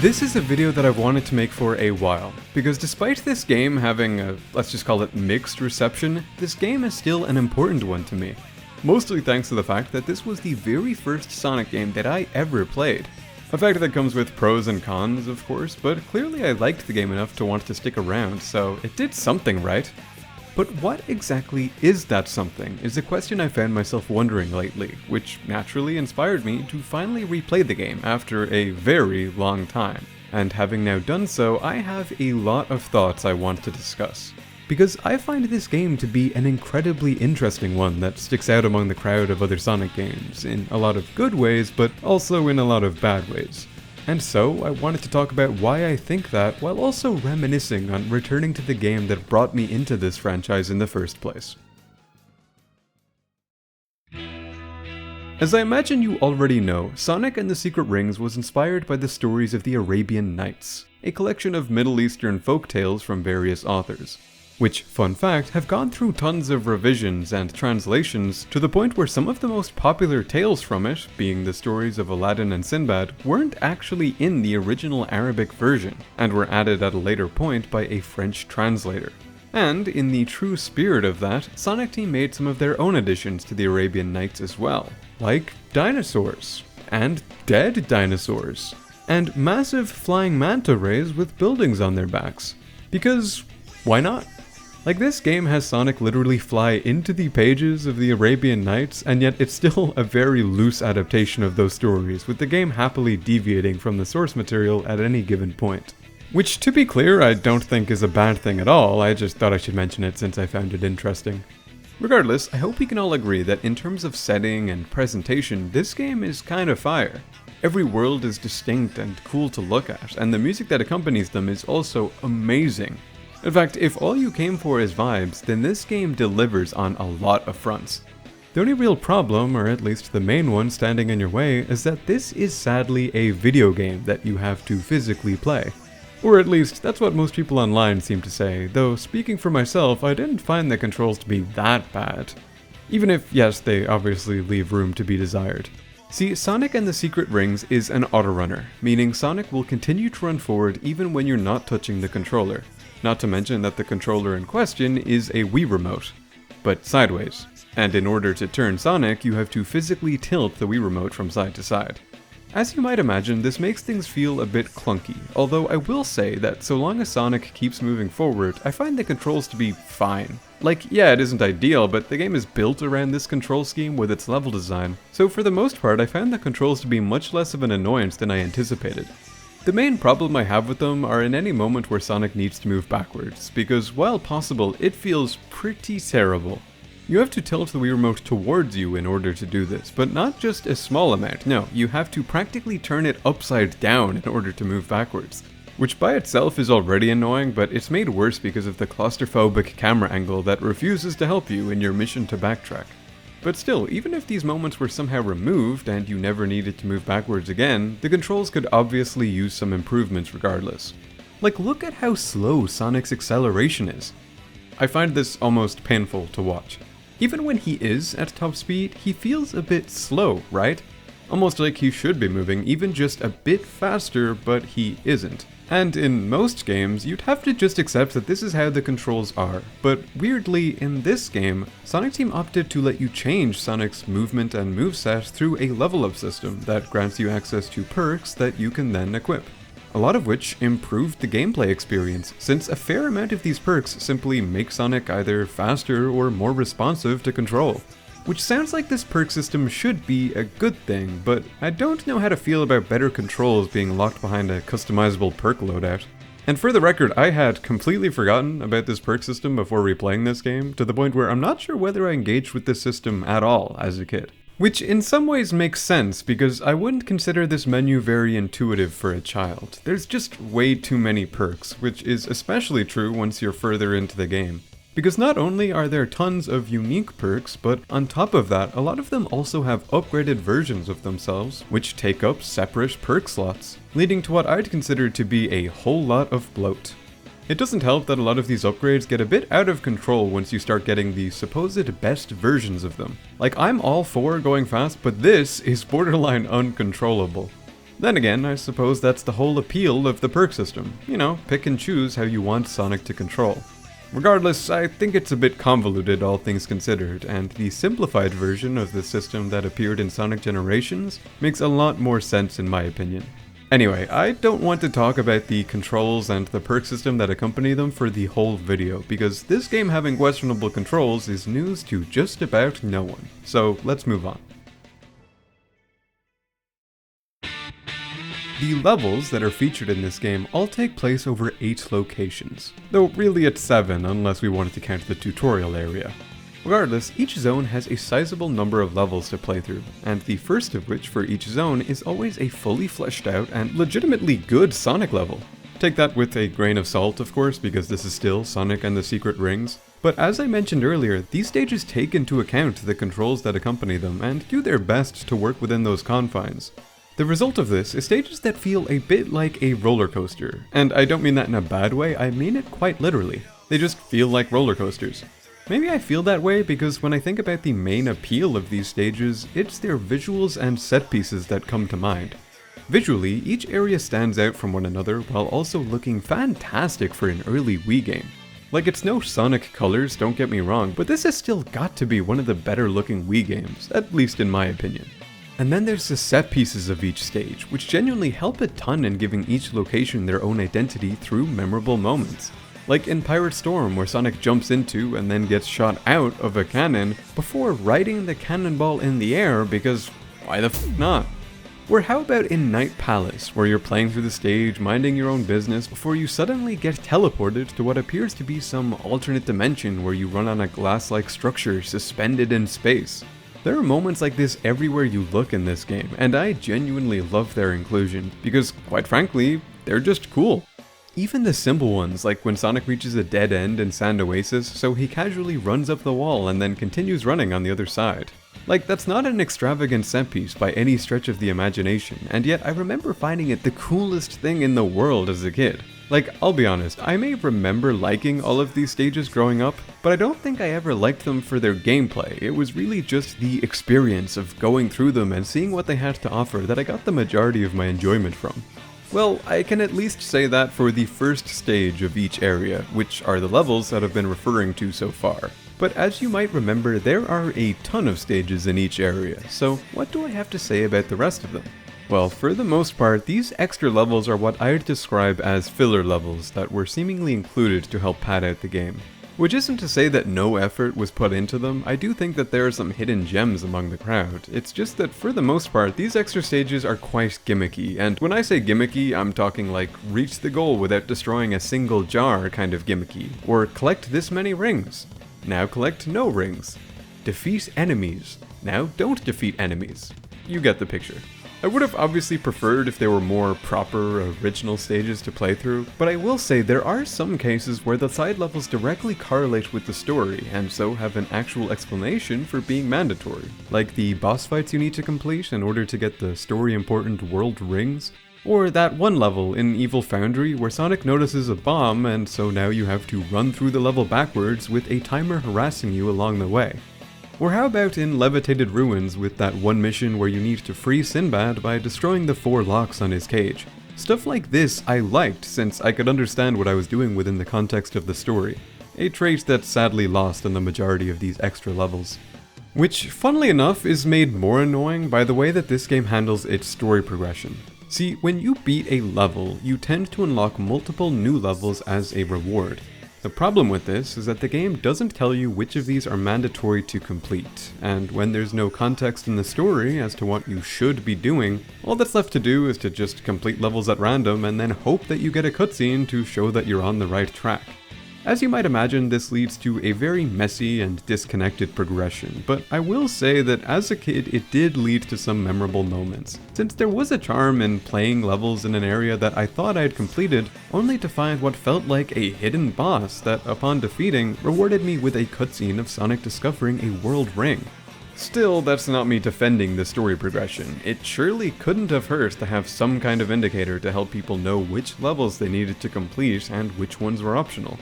This is a video that I've wanted to make for a while, because despite this game having a, let's just call it mixed reception, this game is still an important one to me. Mostly thanks to the fact that this was the very first Sonic game that I ever played. A fact that comes with pros and cons, of course, but clearly I liked the game enough to want to stick around, so it did something right. But what exactly is that something is a question I found myself wondering lately, which naturally inspired me to finally replay the game after a very long time. And having now done so, I have a lot of thoughts I want to discuss. Because I find this game to be an incredibly interesting one that sticks out among the crowd of other Sonic games, in a lot of good ways, but also in a lot of bad ways. And so, I wanted to talk about why I think that, while also reminiscing on returning to the game that brought me into this franchise in the first place. As I imagine you already know, Sonic and the Secret Rings was inspired by the stories of the Arabian Nights, a collection of Middle Eastern folk tales from various authors, which, fun fact, have gone through tons of revisions and translations to the point where some of the most popular tales from it, being the stories of Aladdin and Sinbad, weren't actually in the original Arabic version, and were added at a later point by a French translator. And, in the true spirit of that, Sonic Team made some of their own additions to the Arabian Nights as well, like dinosaurs, and dead dinosaurs, and massive flying manta rays with buildings on their backs. Because, why not? Like, this game has Sonic literally fly into the pages of the Arabian Nights, and yet it's still a very loose adaptation of those stories, with the game happily deviating from the source material at any given point. Which, to be clear, I don't think is a bad thing at all, I just thought I should mention it since I found it interesting. Regardless, I hope we can all agree that in terms of setting and presentation, this game is kind of fire. Every world is distinct and cool to look at, and the music that accompanies them is also amazing. In fact, if all you came for is vibes, then this game delivers on a lot of fronts. The only real problem, or at least the main one standing in your way, is that this is sadly a video game that you have to physically play. Or at least, that's what most people online seem to say, though speaking for myself, I didn't find the controls to be that bad. Even if, yes, they obviously leave room to be desired. See, Sonic and the Secret Rings is an autorunner, meaning Sonic will continue to run forward even when you're not touching the controller. Not to mention that the controller in question is a Wii remote, but sideways. And in order to turn Sonic, you have to physically tilt the Wii remote from side to side. As you might imagine, this makes things feel a bit clunky, although I will say that so long as Sonic keeps moving forward, I find the controls to be fine. Like, yeah, it isn't ideal, but the game is built around this control scheme with its level design, so for the most part I found the controls to be much less of an annoyance than I anticipated. The main problem I have with them are in any moment where Sonic needs to move backwards, because while possible, it feels pretty terrible. You have to tilt the Wii Remote towards you in order to do this, but not just a small amount, no, you have to practically turn it upside down in order to move backwards. Which by itself is already annoying, but it's made worse because of the claustrophobic camera angle that refuses to help you in your mission to backtrack. But still, even if these moments were somehow removed and you never needed to move backwards again, the controls could obviously use some improvements regardless. Like, look at how slow Sonic's acceleration is. I find this almost painful to watch. Even when he is at top speed, he feels a bit slow, right? Almost like he should be moving even just a bit faster, but he isn't. And in most games, you'd have to just accept that this is how the controls are, but weirdly, in this game, Sonic Team opted to let you change Sonic's movement and moveset through a level-up system that grants you access to perks that you can then equip. A lot of which improved the gameplay experience, since a fair amount of these perks simply make Sonic either faster or more responsive to control. Which sounds like this perk system should be a good thing, but I don't know how to feel about better controls being locked behind a customizable perk loadout. And for the record, I had completely forgotten about this perk system before replaying this game, to the point where I'm not sure whether I engaged with this system at all as a kid. Which in some ways makes sense, because I wouldn't consider this menu very intuitive for a child. There's just way too many perks, which is especially true once you're further into the game. Because not only are there tons of unique perks, but on top of that, a lot of them also have upgraded versions of themselves, which take up separate perk slots, leading to what I'd consider to be a whole lot of bloat. It doesn't help that a lot of these upgrades get a bit out of control once you start getting the supposed best versions of them. Like, I'm all for going fast, but this is borderline uncontrollable. Then again, I suppose that's the whole appeal of the perk system. You know, pick and choose how you want Sonic to control. Regardless, I think it's a bit convoluted, all things considered, and the simplified version of the system that appeared in Sonic Generations makes a lot more sense in my opinion. Anyway, I don't want to talk about the controls and the perk system that accompany them for the whole video, because this game having questionable controls is news to just about no one. So let's move on. The levels that are featured in this game all take place over 8 locations, though really it's 7 unless we wanted to count the tutorial area. Regardless, each zone has a sizable number of levels to play through, and the first of which for each zone is always a fully fleshed out and legitimately good Sonic level. Take that with a grain of salt, of course, because this is still Sonic and the Secret Rings, but as I mentioned earlier, these stages take into account the controls that accompany them and do their best to work within those confines. The result of this is stages that feel a bit like a roller coaster, and I don't mean that in a bad way, I mean it quite literally. They just feel like roller coasters. Maybe I feel that way because when I think about the main appeal of these stages, it's their visuals and set pieces that come to mind. Visually, each area stands out from one another while also looking fantastic for an early Wii game. Like, it's no Sonic Colors, don't get me wrong, but this has still got to be one of the better looking Wii games, at least in my opinion. And then there's the set pieces of each stage, which genuinely help a ton in giving each location their own identity through memorable moments. Like in Pirate Storm, where Sonic jumps into and then gets shot out of a cannon before riding the cannonball in the air because why the f not? Or how about in Night Palace, where you're playing through the stage, minding your own business before you suddenly get teleported to what appears to be some alternate dimension where you run on a glass-like structure suspended in space. There are moments like this everywhere you look in this game, and I genuinely love their inclusion, because quite frankly, they're just cool. Even the simple ones, like when Sonic reaches a dead end in Sand Oasis, so he casually runs up the wall and then continues running on the other side. Like, that's not an extravagant set piece by any stretch of the imagination, and yet I remember finding it the coolest thing in the world as a kid. Like, I'll be honest, I may remember liking all of these stages growing up, but I don't think I ever liked them for their gameplay. It was really just the experience of going through them and seeing what they had to offer that I got the majority of my enjoyment from. Well, I can at least say that for the first stage of each area, which are the levels that I've been referring to so far. But as you might remember, there are a ton of stages in each area, so what do I have to say about the rest of them? Well, for the most part, these extra levels are what I'd describe as filler levels that were seemingly included to help pad out the game. Which isn't to say that no effort was put into them. I do think that there are some hidden gems among the crowd. It's just that for the most part, these extra stages are quite gimmicky, and when I say gimmicky, I'm talking like reach the goal without destroying a single jar kind of gimmicky, or collect this many rings. Now collect no rings. Defeat enemies. Now don't defeat enemies. You get the picture. I would have obviously preferred if there were more proper, original stages to play through, but I will say there are some cases where the side levels directly correlate with the story, and so have an actual explanation for being mandatory, like the boss fights you need to complete in order to get the story-important world rings, or that one level in Evil Foundry where Sonic notices a bomb, and so now you have to run through the level backwards with a timer harassing you along the way. Or how about in Levitated Ruins with that one mission where you need to free Sinbad by destroying the 4 locks on his cage. Stuff like this I liked since I could understand what I was doing within the context of the story, a trait that's sadly lost in the majority of these extra levels. Which, funnily enough, is made more annoying by the way that this game handles its story progression. See, when you beat a level, you tend to unlock multiple new levels as a reward. The problem with this is that the game doesn't tell you which of these are mandatory to complete, and when there's no context in the story as to what you should be doing, all that's left to do is to just complete levels at random and then hope that you get a cutscene to show that you're on the right track. As you might imagine, this leads to a very messy and disconnected progression, but I will say that as a kid it did lead to some memorable moments, since there was a charm in playing levels in an area that I thought I had completed, only to find what felt like a hidden boss that, upon defeating, rewarded me with a cutscene of Sonic discovering a world ring. Still, that's not me defending the story progression. It surely couldn't have hurt to have some kind of indicator to help people know which levels they needed to complete and which ones were optional.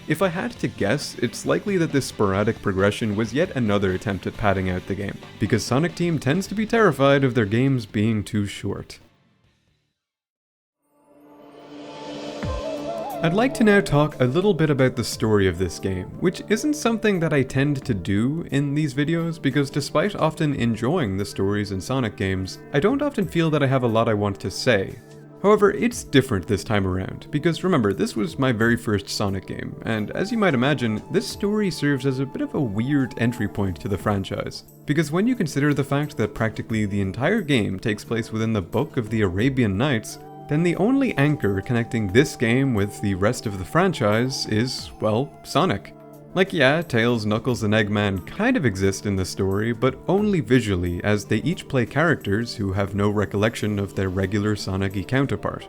If I had to guess, it's likely that this sporadic progression was yet another attempt at padding out the game, because Sonic Team tends to be terrified of their games being too short. I'd like to now talk a little bit about the story of this game, which isn't something that I tend to do in these videos because despite often enjoying the stories in Sonic games, I don't often feel that I have a lot I want to say. However, it's different this time around, because remember, this was my very first Sonic game, and as you might imagine, this story serves as a bit of a weird entry point to the franchise. Because when you consider the fact that practically the entire game takes place within the Book of the Arabian Nights, then the only anchor connecting this game with the rest of the franchise is, well, Sonic. Like yeah, Tails, Knuckles, and Eggman kind of exist in the story, but only visually, as they each play characters who have no recollection of their regular Sonic-y counterpart.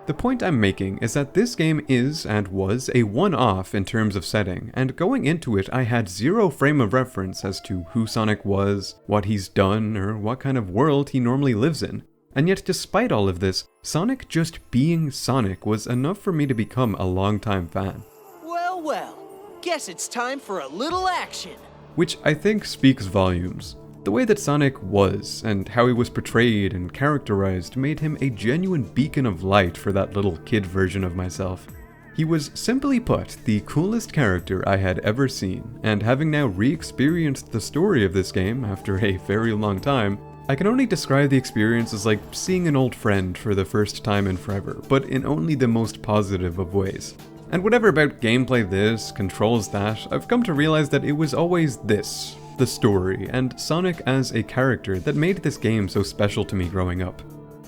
The point I'm making is that this game is, and was, a one-off in terms of setting, and going into it I had zero frame of reference as to who Sonic was, what he's done, or what kind of world he normally lives in. And yet despite all of this, Sonic just being Sonic was enough for me to become a longtime fan. Well. Guess it's time for a little action. Which I think speaks volumes. The way that Sonic was, and how he was portrayed and characterized made him a genuine beacon of light for that little kid version of myself. He was, simply put, the coolest character I had ever seen, and having now re-experienced the story of this game after a very long time, I can only describe the experience as like seeing an old friend for the first time in forever, but in only the most positive of ways. And whatever about gameplay this, controls that, I've come to realize that it was always this, the story, and Sonic as a character that made this game so special to me growing up.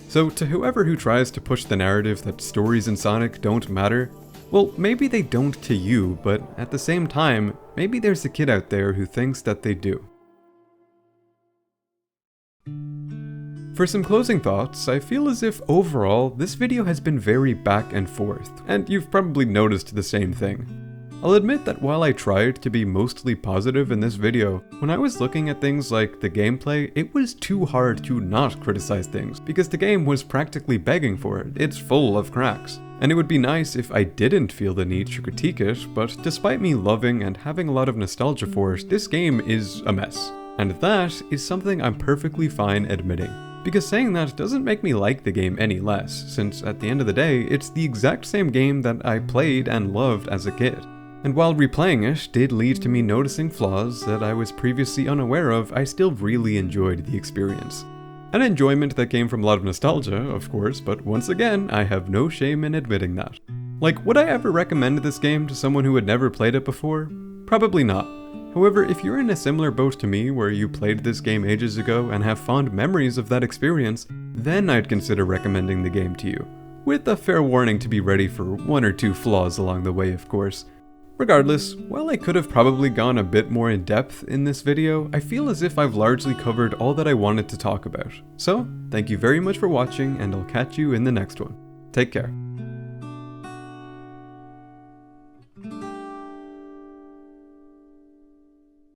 So to whoever who tries to push the narrative that stories in Sonic don't matter, well, maybe they don't to you, but at the same time, maybe there's a kid out there who thinks that they do. For some closing thoughts, I feel as if overall, this video has been very back and forth, and you've probably noticed the same thing. I'll admit that while I tried to be mostly positive in this video, when I was looking at things like the gameplay, it was too hard to not criticize things, because the game was practically begging for it. It's full of cracks. And it would be nice if I didn't feel the need to critique it, but despite me loving and having a lot of nostalgia for it, this game is a mess. And that is something I'm perfectly fine admitting. Because saying that doesn't make me like the game any less, since at the end of the day, it's the exact same game that I played and loved as a kid. And while replaying it did lead to me noticing flaws that I was previously unaware of, I still really enjoyed the experience. An enjoyment that came from a lot of nostalgia, of course, but once again, I have no shame in admitting that. Like, would I ever recommend this game to someone who had never played it before? Probably not. However, if you're in a similar boat to me where you played this game ages ago and have fond memories of that experience, then I'd consider recommending the game to you. With a fair warning to be ready for one or two flaws along the way, of course. Regardless, while I could have probably gone a bit more in depth in this video, I feel as if I've largely covered all that I wanted to talk about. So, thank you very much for watching, and I'll catch you in the next one. Take care.